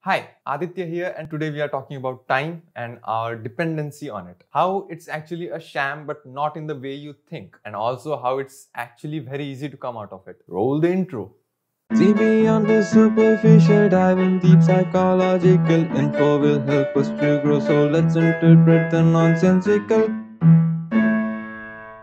Hi, Aditya here, and today we are talking about time and our dependency on it. How it's actually a sham, but not in the way you think, and also how it's actually very easy to come out of it. Roll the intro. See beyond the superficial, diving deep, psychological info will help us to grow. So let's interpret the nonsensical.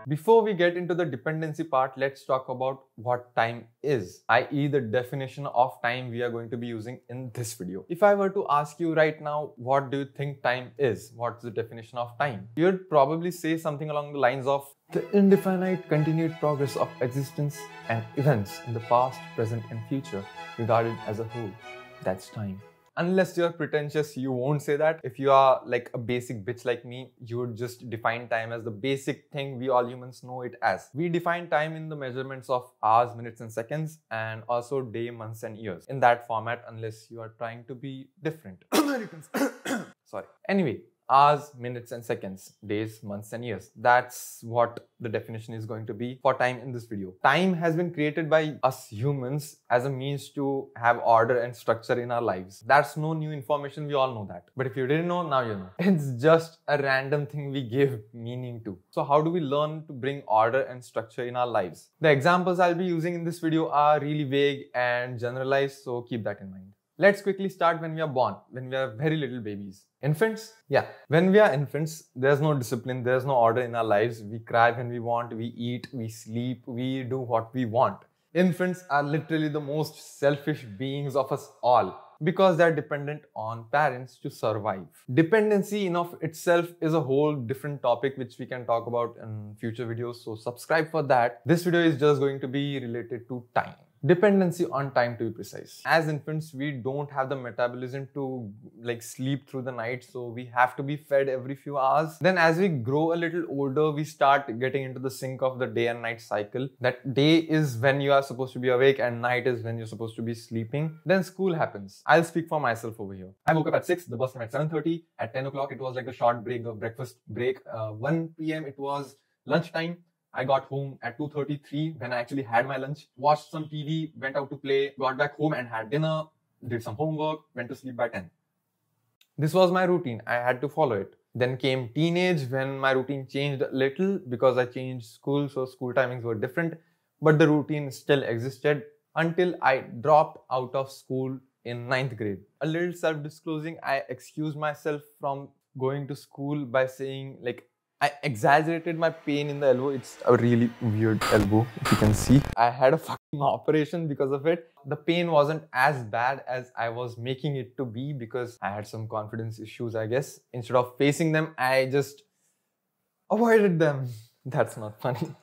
Before we get into the dependency part, let's talk about what time is, i.e. the definition of time we are going to be using in this video. If I were to ask you right now, what do you think time is? What's the definition of time? You'd probably say something along the lines of the indefinite continued progress of existence and events in the past, present and future regarded as a whole. That's time. Unless you're pretentious, you won't say that. If you are like a basic bitch like me, you would just define time as the basic thing we all humans know it as. We define time in the measurements of hours, minutes and seconds, and also day, months and years. In that format, unless you are trying to be different. Americans. Sorry. Anyway, hours, minutes and seconds, days, months and years. That's what the definition is going to be for time in this video. Time has been created by us humans as a means to have order and structure in our lives. That's no new information, we all know that. But if you didn't know, now you know. It's just a random thing we give meaning to. So how do we learn to bring order and structure in our lives? The examples I'll be using in this video are really vague and generalized, so keep that in mind. Let's quickly start when we are born, when we are very little babies. Infants? Yeah. When we are infants, there's no discipline, there's no order in our lives. We cry when we want, we eat, we sleep, we do what we want. Infants are literally the most selfish beings of us all because they're dependent on parents to survive. Dependency in of itself is a whole different topic which we can talk about in future videos, so subscribe for that. This video is just going to be related to time. Dependency on time, to be precise. As infants, we don't have the metabolism to sleep through the night, so we have to be fed every few hours. Then as we grow a little older, we start getting into the sync of the day and night cycle. That day is when you are supposed to be awake and night is when you're supposed to be sleeping. Then school happens. I'll speak for myself over here. I woke up at 6, the bus came at 7:30. At 10 o'clock, it was like a short break, the breakfast break. 1 p.m. it was lunchtime. I got home at 2:33 when I actually had my lunch, watched some TV, went out to play, got back home and had dinner, did some homework, went to sleep by 10. This was my routine. I had to follow it. Then came teenage when my routine changed a little because I changed school, so school timings were different, but the routine still existed until I dropped out of school in 9th grade. A little self-disclosing, I excused myself from going to school by saying I exaggerated my pain in the elbow. It's a really weird elbow, if you can see. I had a fucking operation because of it. The pain wasn't as bad as I was making it to be because I had some confidence issues, I guess. Instead of facing them, I just avoided them. That's not funny.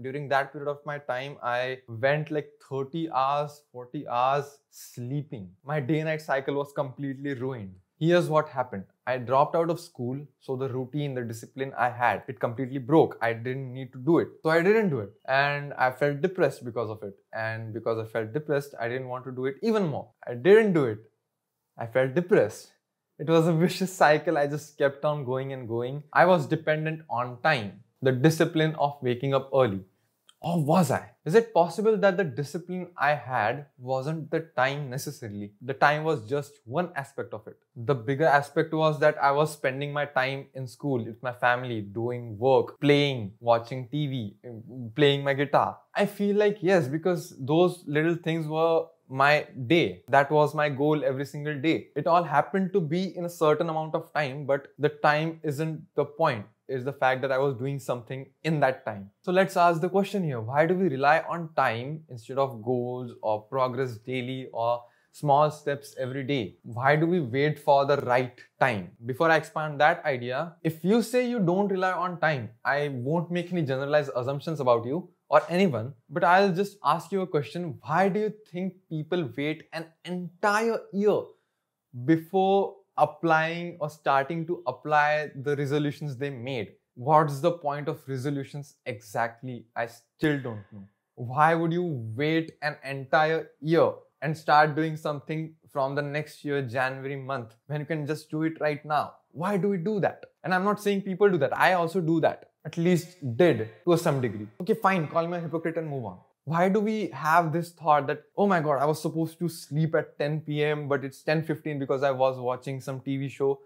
During that period of my time, I went 30 hours, 40 hours sleeping. My day-night cycle was completely ruined. Here's what happened. I dropped out of school, so the routine, the discipline I had, it completely broke. I didn't need to do it. So I didn't do it. And I felt depressed because of it. And because I felt depressed, I didn't want to do it even more. I didn't do it. I felt depressed. It was a vicious cycle. I just kept on going and going. I was dependent on time, the discipline of waking up early. Or was I? Is it possible that the discipline I had wasn't the time necessarily? The time was just one aspect of it. The bigger aspect was that I was spending my time in school with my family, doing work, playing, watching TV, playing my guitar. I feel like yes, because those little things were my day. That was my goal every single day. It all happened to be in a certain amount of time, but the time isn't the point. Is the fact that I was doing something in that time. So let's ask the question here. Why do we rely on time instead of goals or progress daily or small steps every day? Why do we wait for the right time? Before I expand that idea, if you say you don't rely on time, I won't make any generalized assumptions about you or anyone, but I'll just ask you a question. Why do you think people wait an entire year before applying or starting to apply the resolutions they made? What's the point of resolutions exactly? I still don't know. Why would you wait an entire year and start doing something from the next year, January month, when you can just do it right now? Why do we do that? And I'm not saying people do that. I also do that. At least did to some degree. Okay, fine. Call me a hypocrite and move on. Why do we have this thought that, oh my god, I was supposed to sleep at 10 p.m. but it's 10:15 because I was watching some TV show.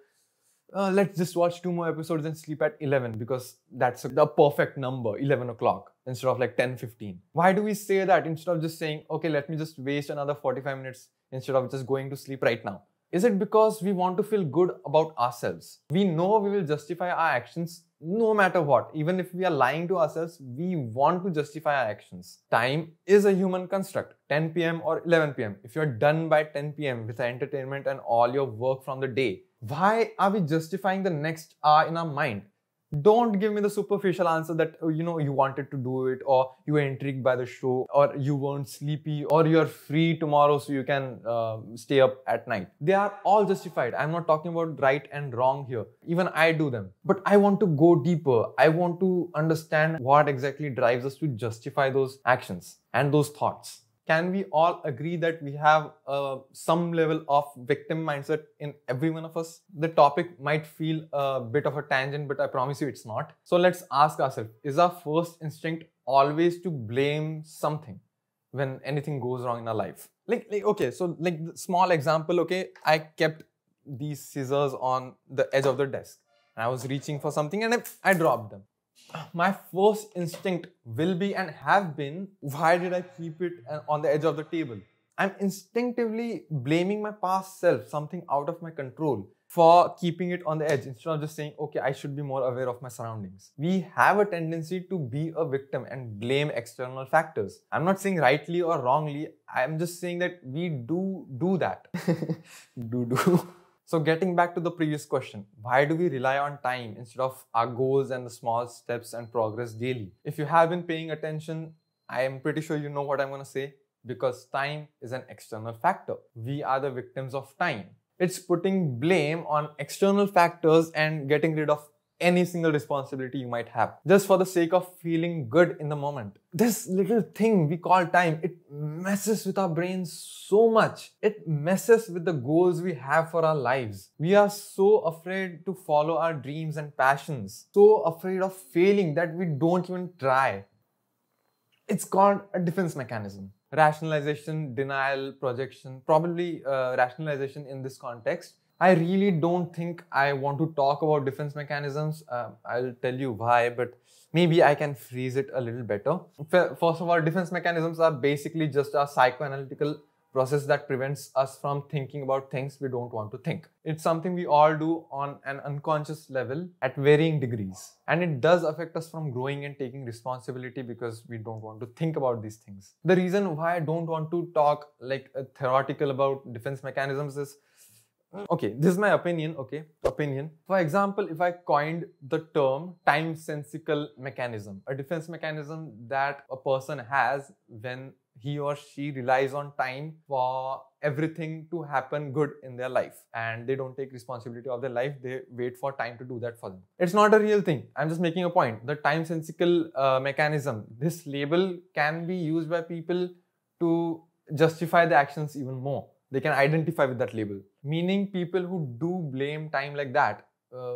Let's just watch 2 more episodes and sleep at 11 because that's the perfect number, 11 o'clock instead of like 10:15. Why do we say that instead of just saying, okay, let me just waste another 45 minutes instead of just going to sleep right now? Is it because we want to feel good about ourselves? We know we will justify our actions no matter what. Even if we are lying to ourselves, we want to justify our actions. Time is a human construct, 10 p.m. or 11 p.m. If you're done by 10 p.m. with the entertainment and all your work from the day, why are we justifying the next hour in our mind? Don't give me the superficial answer that, you wanted to do it, or you were intrigued by the show, or you weren't sleepy, or you're free tomorrow so you can stay up at night. They are all justified. I'm not talking about right and wrong here. Even I do them. But I want to go deeper. I want to understand what exactly drives us to justify those actions and those thoughts. Can we all agree that we have some level of victim mindset in every one of us? The topic might feel a bit of a tangent, but I promise you it's not. So let's ask ourselves, is our first instinct always to blame something when anything goes wrong in our life? Okay, so like the small example, okay, I kept these scissors on the edge of the desk and I was reaching for something and I dropped them. My first instinct will be and have been, why did I keep it on the edge of the table? I'm instinctively blaming my past self, something out of my control, for keeping it on the edge instead of just saying, okay, I should be more aware of my surroundings. We have a tendency to be a victim and blame external factors. I'm not saying rightly or wrongly. I'm just saying that we do that. do. So getting back to the previous question, why do we rely on time instead of our goals and the small steps and progress daily? If you have been paying attention, I am pretty sure you know what I'm going to say, because time is an external factor. We are the victims of time. It's putting blame on external factors and getting rid of any single responsibility you might have, just for the sake of feeling good in the moment. This little thing we call time, it messes with our brains so much. It messes with the goals we have for our lives. We are so afraid to follow our dreams and passions, so afraid of failing that we don't even try. It's called a defense mechanism. Rationalization, denial, projection, probably rationalization in this context. I really don't think I want to talk about defense mechanisms. I'll tell you why, but maybe I can phrase it a little better. First of all, defense mechanisms are basically just a psychoanalytical process that prevents us from thinking about things we don't want to think. It's something we all do on an unconscious level at varying degrees. And it does affect us from growing and taking responsibility because we don't want to think about these things. The reason why I don't want to talk like theoretical about defense mechanisms is, okay, this is my opinion, opinion. For example, if I coined the term time-sensical mechanism, a defense mechanism that a person has when he or she relies on time for everything to happen good in their life and they don't take responsibility of their life, they wait for time to do that for them. It's not a real thing. I'm just making a point. The time-sensical mechanism, this label can be used by people to justify the actions even more. They can identify with that label. Meaning people who do blame time like that,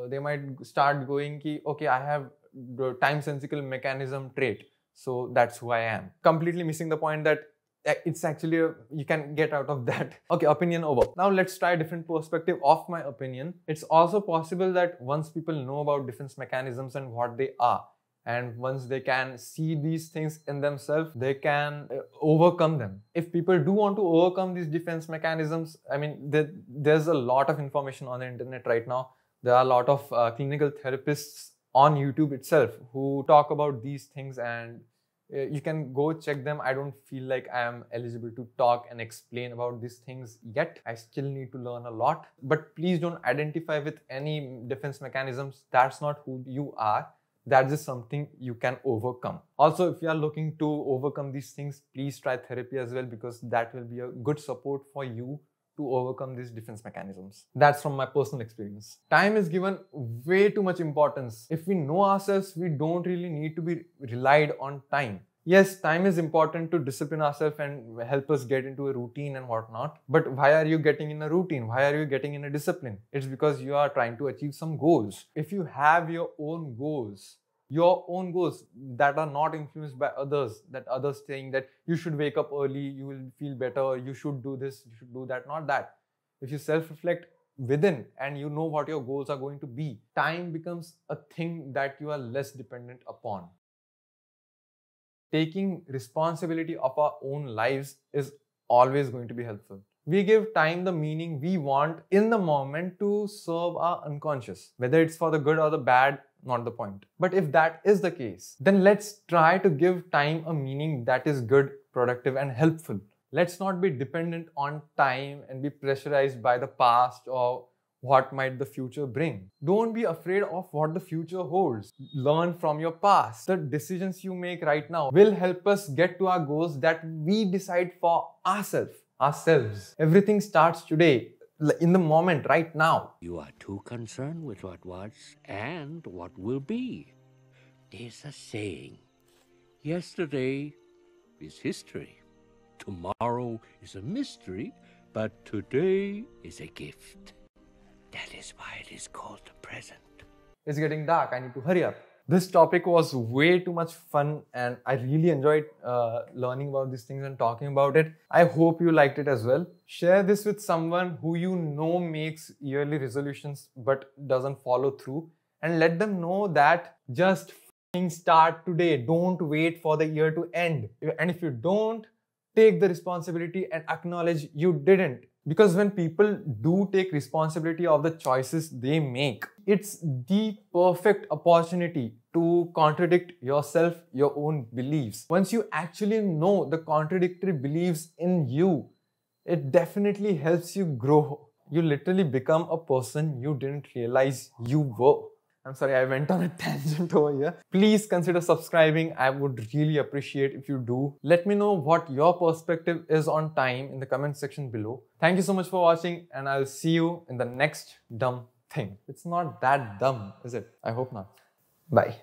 they might start going, okay, I have the time-sensical mechanism trait, so that's who I am. Completely missing the point that it's actually, you can get out of that. Okay, opinion over. Now let's try a different perspective of my opinion. It's also possible that once people know about defense mechanisms and what they are, and once they can see these things in themselves, they can overcome them. If people do want to overcome these defense mechanisms, I mean, there's a lot of information on the internet right now. There are a lot of clinical therapists on YouTube itself who talk about these things, and you can go check them. I don't feel like I am eligible to talk and explain about these things yet. I still need to learn a lot. But please don't identify with any defense mechanisms. That's not who you are. That's just something you can overcome. Also, if you are looking to overcome these things, please try therapy as well, because that will be a good support for you to overcome these defense mechanisms. That's from my personal experience. Time is given way too much importance. If we know ourselves, we don't really need to be relied on time. Yes, time is important to discipline ourselves and help us get into a routine and whatnot. But why are you getting in a routine? Why are you getting in a discipline? It's because you are trying to achieve some goals. If you have your own goals, your own goals that are not influenced by others, that others saying that you should wake up early, you will feel better, you should do this, you should do that. Not that. If you self-reflect within and you know what your goals are going to be, time becomes a thing that you are less dependent upon. Taking responsibility of our own lives is always going to be helpful. We give time the meaning we want in the moment to serve our unconscious. Whether it's for the good or the bad, not the point. But if that is the case, then let's try to give time a meaning that is good, productive, and helpful. Let's not be dependent on time and be pressurized by the past or what might the future bring. Don't be afraid of what the future holds. Learn from your past. The decisions you make right now will help us get to our goals that we decide for ourselves. Everything starts today, in the moment, right now. You are too concerned with what was and what will be. There's a saying, yesterday is history. Tomorrow is a mystery, but today is a gift. That is why it is called the present. It's getting dark. I need to hurry up. This topic was way too much fun and I really enjoyed learning about these things and talking about it. I hope you liked it as well. Share this with someone who you know makes yearly resolutions but doesn't follow through, and let them know that just start today. Don't wait for the year to end. And if you don't, take the responsibility and acknowledge you didn't. Because when people do take responsibility of the choices they make, it's the perfect opportunity to contradict yourself, your own beliefs. Once you actually know the contradictory beliefs in you, it definitely helps you grow. You literally become a person you didn't realize you were. I'm sorry, I went on a tangent over here. Please consider subscribing. I would really appreciate if you do. Let me know what your perspective is on time in the comment section below. Thank you so much for watching, and I'll see you in the next dumb thing. It's not that dumb, is it? I hope not. Bye.